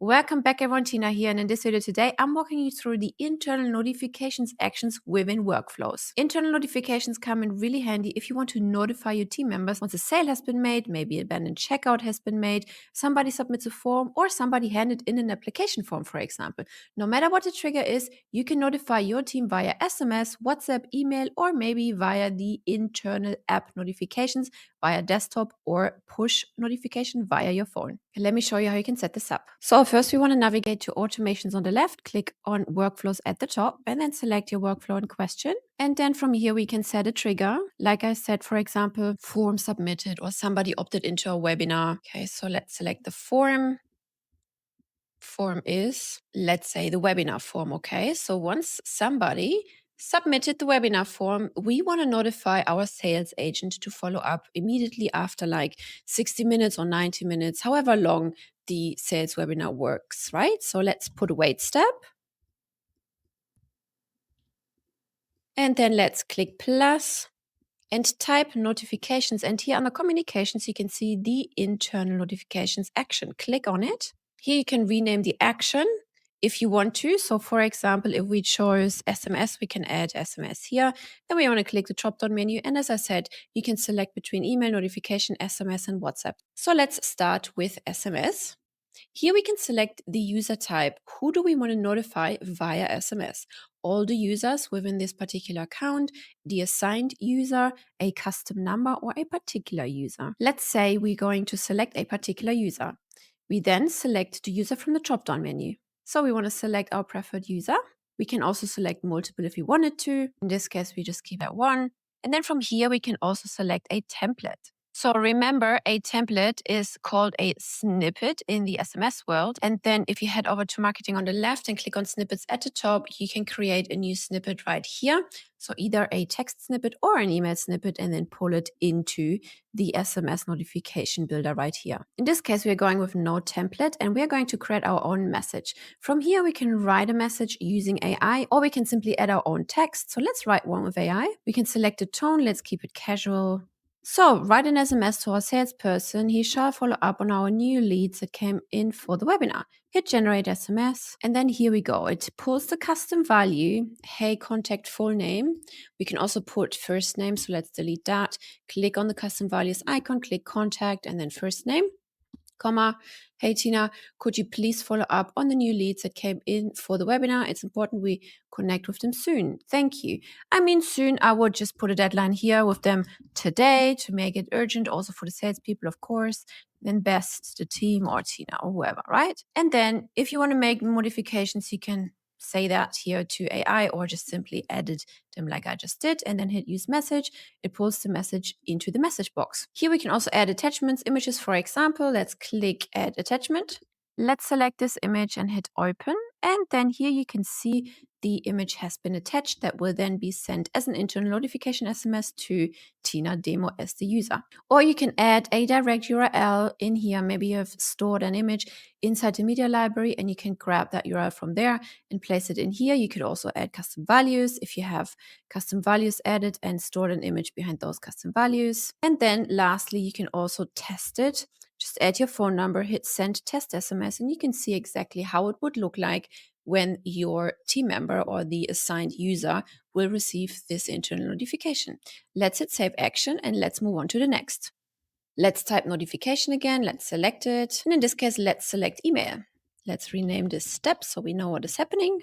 Welcome back everyone, Tina here, and in this video today I'm walking you through the internal notifications actions within workflows. Internal notifications come in really handy if you want to notify your team members once a sale has been made, maybe a abandoned checkout has been made, somebody submits a form, or somebody handed in an application form, for example. No matter what the trigger is, you can notify your team via SMS, WhatsApp, email, or maybe via the internal app notifications via desktop or push notification via your phone. Let me show you how you can set this up. So first we want to navigate to automations on the left, click on workflows at the top, and then select your workflow in question. And then from here we can set a trigger. Like I said, for example, form submitted or somebody opted into a webinar. Okay, so let's select the form. Form is, let's say, the webinar form. Okay, so once somebody submitted the webinar form, we want to notify our sales agent to follow up immediately after like 60 minutes or 90 minutes, however long the sales webinar works, right? So let's put a wait step. And then let's click plus and type notifications. And here under communications, you can see the internal notifications action. Click on it. Here you can rename the action if you want to. So for example, if we chose SMS, we can add SMS here. Then we want to click the drop-down menu. And as I said, you can select between email, notification, SMS, and WhatsApp. So let's start with SMS. Here we can select the user type. Who do we want to notify via SMS? All the users within this particular account, the assigned user, a custom number, or a particular user. Let's say we're going to select a particular user. We then select the user from the drop-down menu. So we want to select our preferred user. We can also select multiple if we wanted to. In this case, we just keep that one. And then from here, we can also select a template. So remember, a template is called a snippet in the SMS world. And then if you head over to marketing on the left and click on snippets at the top, you can create a new snippet right here. So either a text snippet or an email snippet, and then pull it into the SMS notification builder right here. In this case, we're going with no template and we're going to create our own message. From here, we can write a message using AI, or we can simply add our own text. So let's write one with AI. We can select a tone. Let's keep it casual. So write an SMS to our salesperson. He shall follow up on our new leads that came in for the webinar. Hit generate SMS. And then here we go. It pulls the custom value. Hey, contact full name. We can also put first name. So let's delete that. Click on the custom values icon, click contact, and then first name, comma. Hey, Tina, could you please follow up on the new leads that came in for the webinar? It's important we connect with them soon. Thank you. I mean, soon, I would just put a deadline here with them today to make it urgent, also for the salespeople, of course. Then best the team or Tina or whoever, right? And then if you want to make modifications, you can say that here to AI or just simply edit them like I just did, and then hit use message. It pulls the message into the message box. Here we can also add attachments, images, for example. Let's click add attachment. Let's select this image and hit open. And then here you can see the image has been attached. That will then be sent as an internal notification SMS to Tina Demo as the user. Or you can add a direct URL in here. Maybe you have stored an image inside the media library and you can grab that URL from there and place it in here. You could also add custom values if you have custom values added and stored an image behind those custom values. And then lastly, you can also test it. Just add your phone number, hit send test SMS, and you can see exactly how it would look like when your team member or the assigned user will receive this internal notification. Let's hit save action and let's move on to the next. Let's type notification again. Let's select it. And in this case, let's select email. Let's rename this step so we know what is happening.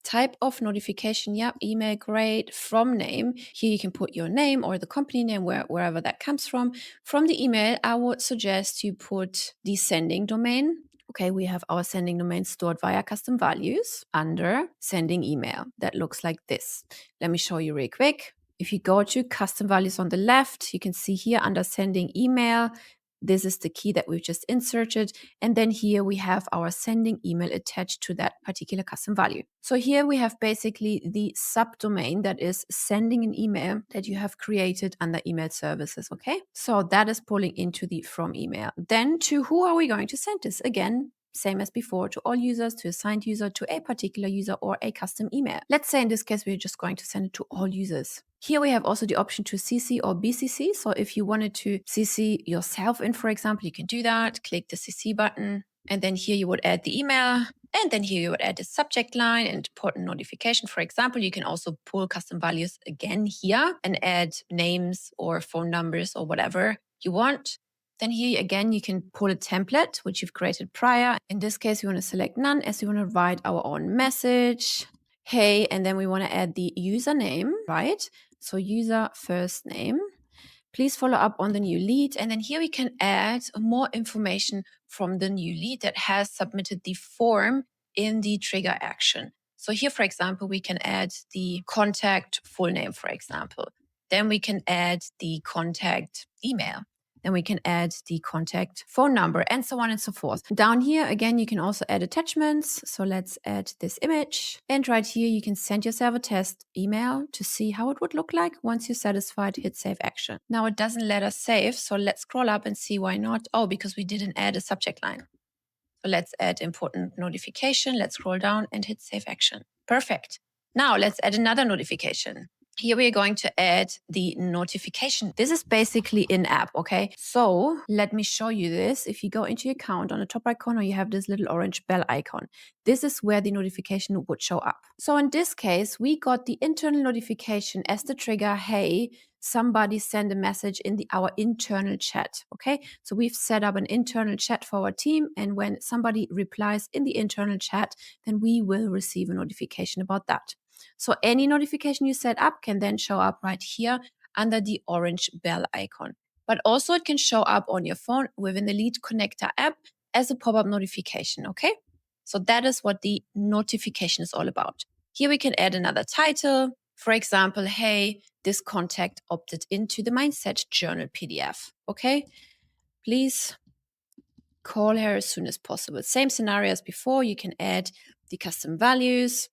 Type of notification, yeah, email, great. From name, here you can put your name or the company name, wherever that comes from. From the email, I would suggest you put the sending domain. Okay, we have our sending domain stored via custom values under sending email. That looks like this. Let me show you real quick. If you go to custom values on the left, you can see here under sending email, this is the key that we've just inserted. And then here we have our sending email attached to that particular custom value. So here we have basically the subdomain that is sending an email that you have created under email services. Okay, so that is pulling into the from email. Then to who are we going to send this? Again, same as before, to all users, to assigned user, to a particular user, or a custom email. Let's say in this case, we're just going to send it to all users. Here we have also the option to CC or BCC. So if you wanted to CC yourself in, for example, you can do that. Click the CC button. And then here you would add the email. And then here you would add the subject line and important notification. For example, you can also pull custom values again here and add names or phone numbers or whatever you want. Then here again, you can pull a template, which you've created prior. In this case, we want to select none as we want to write our own message. Hey, and then we want to add the username, right? So user first name. Please follow up on the new lead. And then here we can add more information from the new lead that has submitted the form in the trigger action. So here, for example, we can add the contact full name, for example. Then we can add the contact email. Then we can add the contact phone number and so on and so forth. Down here, again, you can also add attachments. So let's add this image. And right here, you can send yourself a test email to see how it would look like. Once you're satisfied, hit save action. Now it doesn't let us save. So let's scroll up and see why not. Oh, because we didn't add a subject line. So let's add important notification. Let's scroll down and hit save action. Perfect. Now let's add another notification. Here we are going to add the notification. This is basically in-app, okay? So let me show you this. If you go into your account, on the top right corner, you have this little orange bell icon. This is where the notification would show up. So in this case, we got the internal notification as the trigger, hey, somebody send a message in our internal chat, okay? So we've set up an internal chat for our team, and when somebody replies in the internal chat, then we will receive a notification about that. So any notification you set up can then show up right here under the orange bell icon. But also it can show up on your phone within the Lead Connector app as a pop-up notification, okay? So that is what the notification is all about. Here we can add another title. For example, hey, this contact opted into the Mindset Journal PDF, okay? Please call her as soon as possible. Same scenario as before, you can add the custom values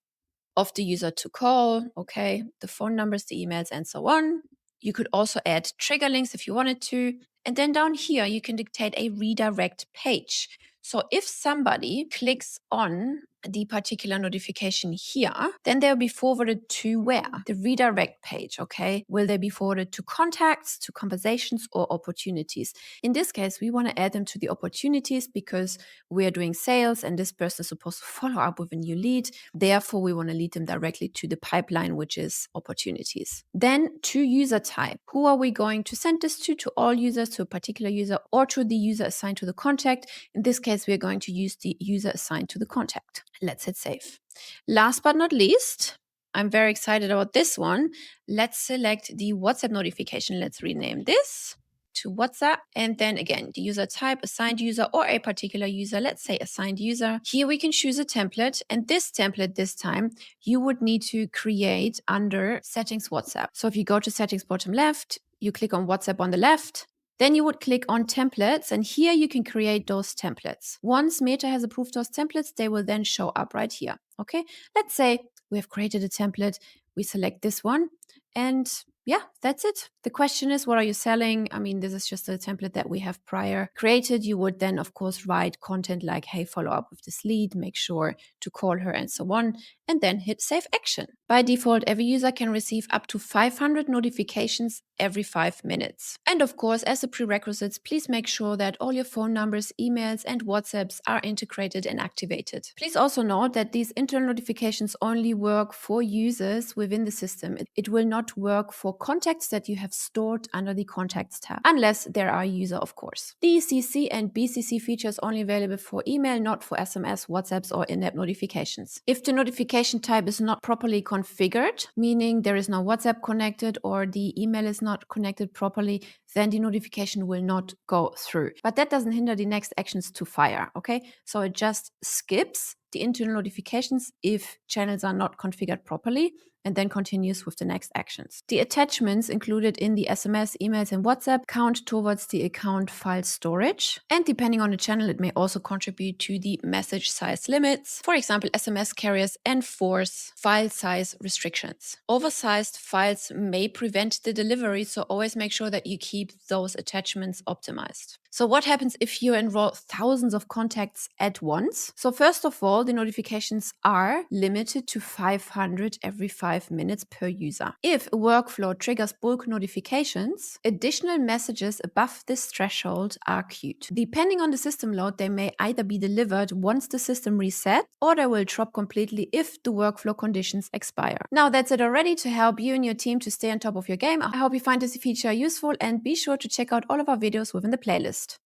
of the user to call, okay, the phone numbers, the emails, and so on. You could also add trigger links if you wanted to. And then down here, you can dictate a redirect page. So if somebody clicks on the particular notification here, then they'll be forwarded to where? The redirect page, okay? Will they be forwarded to contacts, to conversations, or opportunities? In this case, we want to add them to the opportunities because we are doing sales and this person is supposed to follow up with a new lead. Therefore, we want to lead them directly to the pipeline, which is opportunities. Then to user type. Who are we going to send this to? To all users, to a particular user, or to the user assigned to the contact? In this case, we are going to use the user assigned to the contact. Let's hit save. Last but not least, I'm very excited about this one. Let's select the WhatsApp notification. Let's rename this to WhatsApp. And then again, the user type, assigned user, or a particular user. Let's say assigned user. Here we can choose a template. And this template this time, you would need to create under settings WhatsApp. So if you go to settings bottom left, you click on WhatsApp on the left. Then you would click on templates, and here you can create those templates. Once Meta has approved those templates, they will then show up right here. Okay, let's say we have created a template, we select this one, and yeah, that's it. The question is, what are you selling? I mean, this is just a template that we have prior created. You would then, of course, write content like, hey, follow up with this lead, make sure to call her and so on, and then hit save action. By default, every user can receive up to 500 notifications every 5 minutes. And of course, as a prerequisites, please make sure that all your phone numbers, emails, and WhatsApps are integrated and activated. Please also note that these internal notifications only work for users within the system. It will not work for contacts that you have stored under the Contacts tab, unless there are a user, of course. The CC and BCC features only available for email, not for SMS, WhatsApps, or in-app notifications. If the notification type is not properly configured, meaning there is no WhatsApp connected or the email is not connected properly, then the notification will not go through. But that doesn't hinder the next actions to fire, okay? So it just skips the internal notifications if channels are not configured properly, and then continues with the next actions. The attachments included in the SMS, emails, and WhatsApp count towards the account file storage. And depending on the channel, it may also contribute to the message size limits. For example, SMS carriers enforce file size restrictions. Oversized files may prevent the delivery, so always make sure that you keep those attachments optimized. So what happens if you enroll thousands of contacts at once? So first of all, the notifications are limited to 500 every 5 minutes per user. If a workflow triggers bulk notifications, additional messages above this threshold are queued. Depending on the system load, they may either be delivered once the system resets, or they will drop completely if the workflow conditions expire. Now that's it already to help you and your team to stay on top of your game. I hope you find this feature useful, and be sure to check out all of our videos within the playlist.